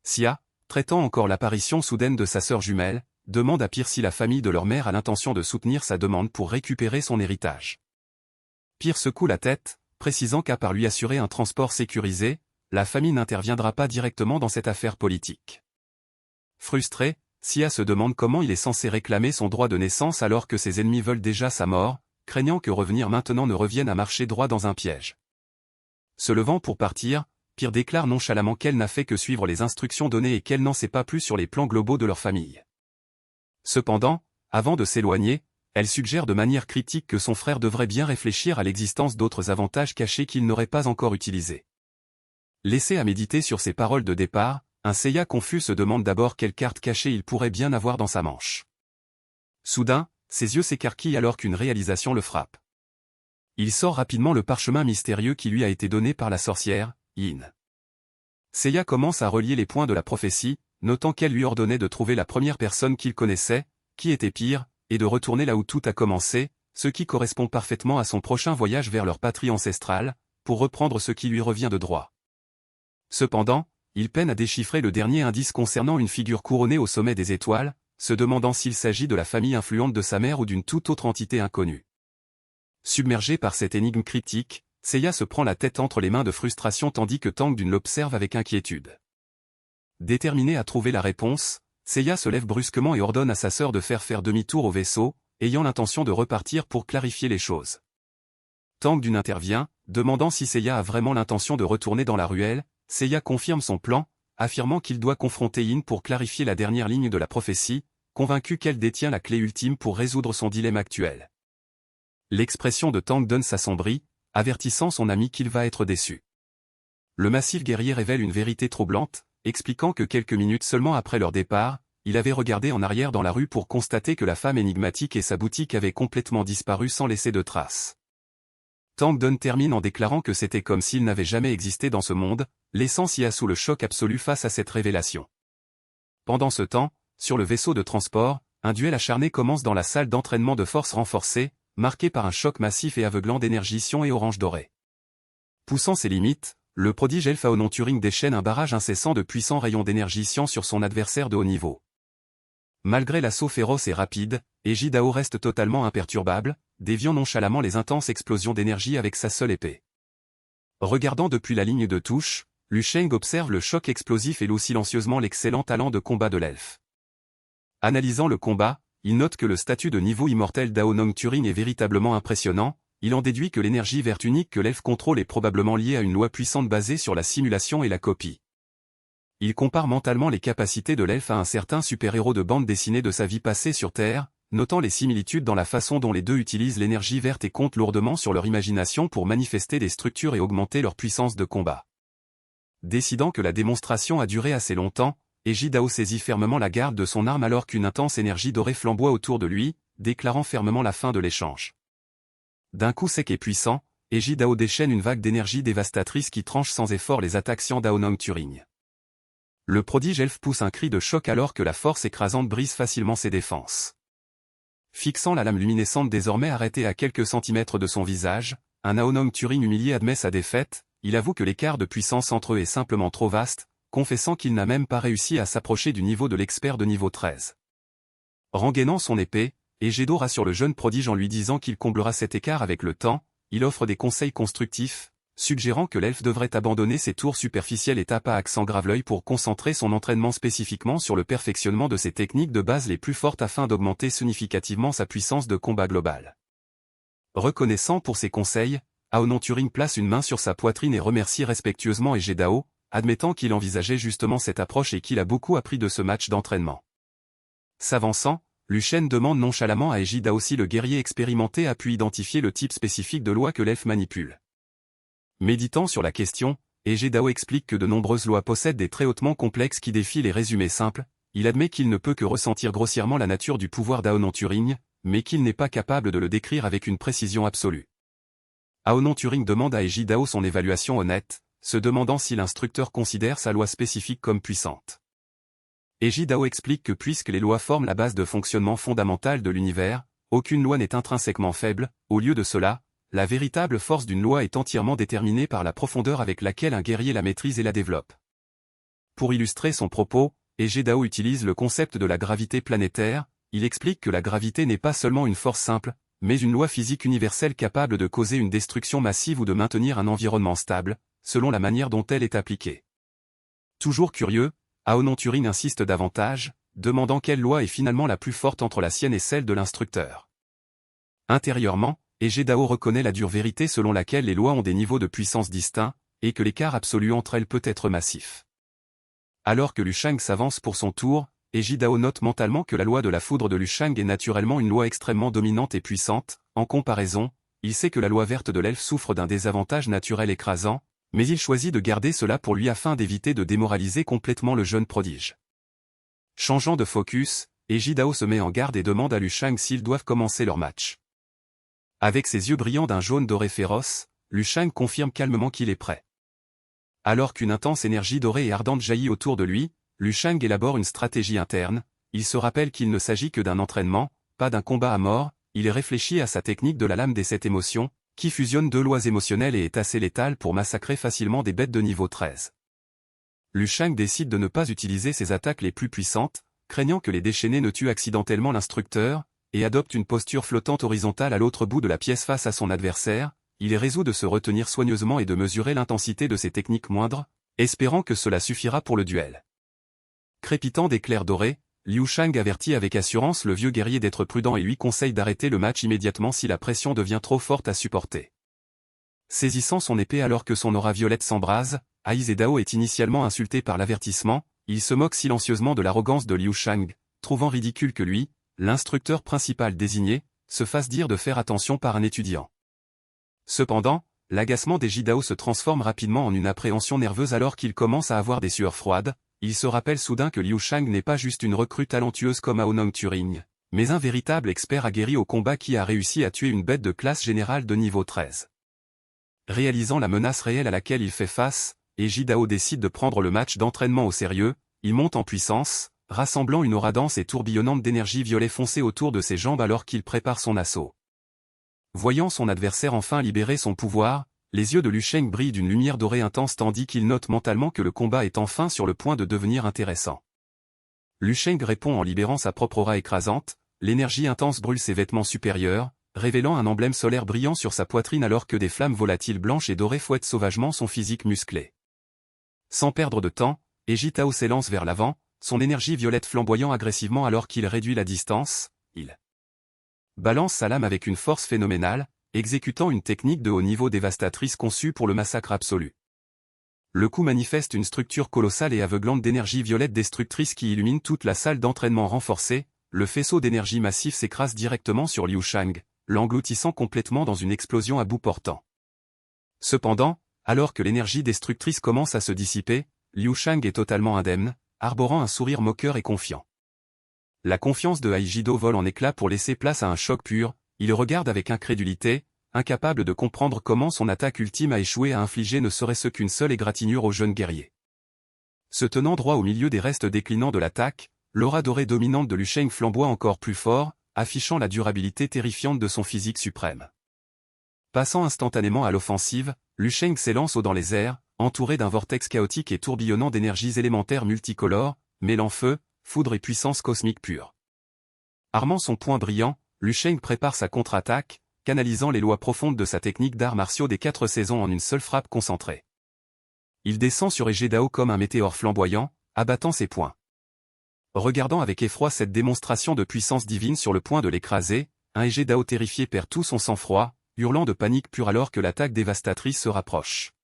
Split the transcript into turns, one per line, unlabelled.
Sia, traitant encore l'apparition soudaine de sa sœur jumelle, demande à Pierre si la famille de leur mère a l'intention de soutenir sa demande pour récupérer son héritage. Pierre secoue la tête, précisant qu'à part lui assurer un transport sécurisé, la famille n'interviendra pas directement dans cette affaire politique. Frustré, Sia se demande comment il est censé réclamer son droit de naissance alors que ses ennemis veulent déjà sa mort, craignant que revenir maintenant ne revienne à marcher droit dans un piège. Se levant pour partir, Pierre déclare nonchalamment qu'elle n'a fait que suivre les instructions données et qu'elle n'en sait pas plus sur les plans globaux de leur famille. Cependant, avant de s'éloigner, elle suggère de manière critique que son frère devrait bien réfléchir à l'existence d'autres avantages cachés qu'il n'aurait pas encore utilisés. Laissé à méditer sur ses paroles de départ, un Seiya confus se demande d'abord quelle carte cachée il pourrait bien avoir dans sa manche. Soudain, ses yeux s'écarquillent alors qu'une réalisation le frappe. Il sort rapidement le parchemin mystérieux qui lui a été donné par la sorcière, Yin. Seiya commence à relier les points de la prophétie, notant qu'elle lui ordonnait de trouver la première personne qu'il connaissait, qui était Pierre, et de retourner là où tout a commencé, ce qui correspond parfaitement à son prochain voyage vers leur patrie ancestrale, pour reprendre ce qui lui revient de droit. Cependant, il peine à déchiffrer le dernier indice concernant une figure couronnée au sommet des étoiles, se demandant s'il s'agit de la famille influente de sa mère ou d'une toute autre entité inconnue. Submergé par cette énigme critique, Seiya se prend la tête entre les mains de frustration tandis que Tang Dun l'observe avec inquiétude. Déterminé à trouver la réponse, Seiya se lève brusquement et ordonne à sa sœur de faire demi-tour au vaisseau, ayant l'intention de repartir pour clarifier les choses. Tang Dun intervient, demandant si Seiya a vraiment l'intention de retourner dans la ruelle. Seiya confirme son plan, affirmant qu'il doit confronter Yin pour clarifier la dernière ligne de la prophétie, convaincu qu'elle détient la clé ultime pour résoudre son dilemme actuel. L'expression de Tang Dun s'assombrit, avertissant son ami qu'il va être déçu. Le massif guerrier révèle une vérité troublante, expliquant que quelques minutes seulement après leur départ, il avait regardé en arrière dans la rue pour constater que la femme énigmatique et sa boutique avaient complètement disparu sans laisser de traces. Tang Dun termine en déclarant que c'était comme s'il n'avait jamais existé dans ce monde, laissant Sia sous le choc absolu face à cette révélation. Pendant ce temps, sur le vaisseau de transport, un duel acharné commence dans la salle d'entraînement de force renforcée, marqué par un choc massif et aveuglant d'énergie Sion et orange doré. Poussant ses limites, le prodige elfe Aonon Turing déchaîne un barrage incessant de puissants rayons d'énergie Sion sur son adversaire de haut niveau. Malgré l'assaut féroce et rapide, Eiji Dao reste totalement imperturbable, déviant nonchalamment les intenses explosions d'énergie avec sa seule épée. Regardant depuis la ligne de touche, Lu Sheng observe le choc explosif et loue silencieusement l'excellent talent de combat de l'elfe. Analysant le combat, il note que le statut de niveau immortel d'Aonon Turing est véritablement impressionnant, il en déduit que l'énergie verte unique que l'elfe contrôle est probablement liée à une loi puissante basée sur la simulation et la copie. Il compare mentalement les capacités de l'elfe à un certain super-héros de bande dessinée de sa vie passée sur Terre, notant les similitudes dans la façon dont les deux utilisent l'énergie verte et comptent lourdement sur leur imagination pour manifester des structures et augmenter leur puissance de combat. Décidant que la démonstration a duré assez longtemps, Eiji Dao saisit fermement la garde de son arme alors qu'une intense énergie dorée flamboie autour de lui, déclarant fermement la fin de l'échange. D'un coup sec et puissant, Eiji Dao déchaîne une vague d'énergie dévastatrice qui tranche sans effort les attaques d'Aonon Turing. Le prodige elfe pousse un cri de choc alors que la force écrasante brise facilement ses défenses. Fixant la lame luminescente désormais arrêtée à quelques centimètres de son visage, un Aonon Turing humilié admet sa défaite, il avoue que l'écart de puissance entre eux est simplement trop vaste, confessant qu'il n'a même pas réussi à s'approcher du niveau de l'expert de niveau 13. Rengainant son épée, Eiji Dao rassure le jeune prodige en lui disant qu'il comblera cet écart avec le temps, il offre des conseils constructifs, suggérant que l'elfe devrait abandonner ses tours superficielles et tape à accent grave l'œil pour concentrer son entraînement spécifiquement sur le perfectionnement de ses techniques de base les plus fortes afin d'augmenter significativement sa puissance de combat globale. Reconnaissant pour ses conseils, Aonon Turing place une main sur sa poitrine et remercie respectueusement Eiji Dao, admettant qu'il envisageait justement cette approche et qu'il a beaucoup appris de ce match d'entraînement. S'avançant, Lu Sheng demande nonchalamment à Eiji Dao si le guerrier expérimenté a pu identifier le type spécifique de loi que l'elfe manipule. Méditant sur la question, Eiji Dao explique que de nombreuses lois possèdent des traits hautement complexes qui défient les résumés simples, il admet qu'il ne peut que ressentir grossièrement la nature du pouvoir d'Aonon Turing, mais qu'il n'est pas capable de le décrire avec une précision absolue. Aonon Turing demande à Eiji Dao son évaluation honnête, se demandant si l'instructeur considère sa loi spécifique comme puissante. Eiji Dao explique que puisque les lois forment la base de fonctionnement fondamentale de l'univers, aucune loi n'est intrinsèquement faible, au lieu de cela, la véritable force d'une loi est entièrement déterminée par la profondeur avec laquelle un guerrier la maîtrise et la développe. Pour illustrer son propos, Eiji Dao utilise le concept de la gravité planétaire. Il explique que la gravité n'est pas seulement une force simple, mais une loi physique universelle capable de causer une destruction massive ou de maintenir un environnement stable, selon la manière dont elle est appliquée. Toujours curieux, Aonon Turing insiste davantage, demandant quelle loi est finalement la plus forte entre la sienne et celle de l'instructeur. Intérieurement, Eiji Dao reconnaît la dure vérité selon laquelle les lois ont des niveaux de puissance distincts, et que l'écart absolu entre elles peut être massif. Alors que Liu Shang s'avance pour son tour, Eiji Dao note mentalement que la loi de la foudre de Liu Shang est naturellement une loi extrêmement dominante et puissante. En comparaison, il sait que la loi verte de l'elfe souffre d'un désavantage naturel écrasant, mais il choisit de garder cela pour lui afin d'éviter de démoraliser complètement le jeune prodige. Changeant de focus, Eiji Dao se met en garde et demande à Liu Shang s'ils doivent commencer leur match. Avec ses yeux brillants d'un jaune doré féroce, Liu Shang confirme calmement qu'il est prêt. Alors qu'une intense énergie dorée et ardente jaillit autour de lui, Liu Shang élabore une stratégie interne. Il se rappelle qu'il ne s'agit que d'un entraînement, pas d'un combat à mort. Il réfléchit à sa technique de la lame des 7 émotions, qui fusionne 2 lois émotionnelles et est assez létale pour massacrer facilement des bêtes de niveau 13. Liu Shang décide de ne pas utiliser ses attaques les plus puissantes, craignant que les déchaînés ne tuent accidentellement l'instructeur, et adopte une posture flottante horizontale à l'autre bout de la pièce face à son adversaire. Il est résolu de se retenir soigneusement et de mesurer l'intensité de ses techniques moindres, espérant que cela suffira pour le duel. Crépitant d'éclairs dorés, Liu Shang avertit avec assurance le vieux guerrier d'être prudent et lui conseille d'arrêter le match immédiatement si la pression devient trop forte à supporter. Saisissant son épée alors que son aura violette s'embrase, Eiji Dao est initialement insulté par l'avertissement. Il se moque silencieusement de l'arrogance de Liu Shang, trouvant ridicule que lui, l'instructeur principal désigné, se fasse dire de faire attention par un étudiant. Cependant, l'agacement d'Eiji Dao se transforme rapidement en une appréhension nerveuse alors qu'il commence à avoir des sueurs froides. Il se rappelle soudain que Liu Shang n'est pas juste une recrue talentueuse comme Aonon Turing, mais un véritable expert aguerri au combat qui a réussi à tuer une bête de classe générale de niveau 13. Réalisant la menace réelle à laquelle il fait face, Eiji Dao décide de prendre le match d'entraînement au sérieux. Il monte en puissance, rassemblant une aura dense et tourbillonnante d'énergie violet foncé autour de ses jambes alors qu'il prépare son assaut. Voyant son adversaire enfin libérer son pouvoir, les yeux de Liu Shang brillent d'une lumière dorée intense tandis qu'il note mentalement que le combat est enfin sur le point de devenir intéressant. Liu Shang répond en libérant sa propre aura écrasante. L'énergie intense brûle ses vêtements supérieurs, révélant un emblème solaire brillant sur sa poitrine alors que des flammes volatiles blanches et dorées fouettent sauvagement son physique musclé. Sans perdre de temps, Eiji Dao s'élance vers l'avant, son énergie violette flamboyant agressivement alors qu'il réduit la distance. Il balance sa lame avec une force phénoménale, exécutant une technique de haut niveau dévastatrice conçue pour le massacre absolu. Le coup manifeste une structure colossale et aveuglante d'énergie violette destructrice qui illumine toute la salle d'entraînement renforcée. Le faisceau d'énergie massif s'écrase directement sur Liu Shang, l'engloutissant complètement dans une explosion à bout portant. Cependant, alors que l'énergie destructrice commence à se dissiper, Liu Shang est totalement indemne, arborant un sourire moqueur et confiant. La confiance de Eiji Dao vole en éclats pour laisser place à un choc pur. Il regarde avec incrédulité, incapable de comprendre comment son attaque ultime a échoué à infliger ne serait-ce qu'une seule égratignure au jeune guerrier. Se tenant droit au milieu des restes déclinants de l'attaque, l'aura dorée dominante de Liu Shang flamboie encore plus fort, affichant la durabilité terrifiante de son physique suprême. Passant instantanément à l'offensive, Liu Shang s'élance haut dans les airs, entouré d'un vortex chaotique et tourbillonnant d'énergies élémentaires multicolores, mêlant feu, foudre et puissance cosmique pure. Armant son poing brillant, Liu Shang prépare sa contre-attaque, canalisant les lois profondes de sa technique d'arts martiaux des 4 saisons en une seule frappe concentrée. Il descend sur Eiji Dao comme un météore flamboyant, abattant ses poings. Regardant avec effroi cette démonstration de puissance divine sur le point de l'écraser, un Eiji Dao terrifié perd tout son sang-froid, hurlant de panique pure alors que l'attaque dévastatrice se rapproche.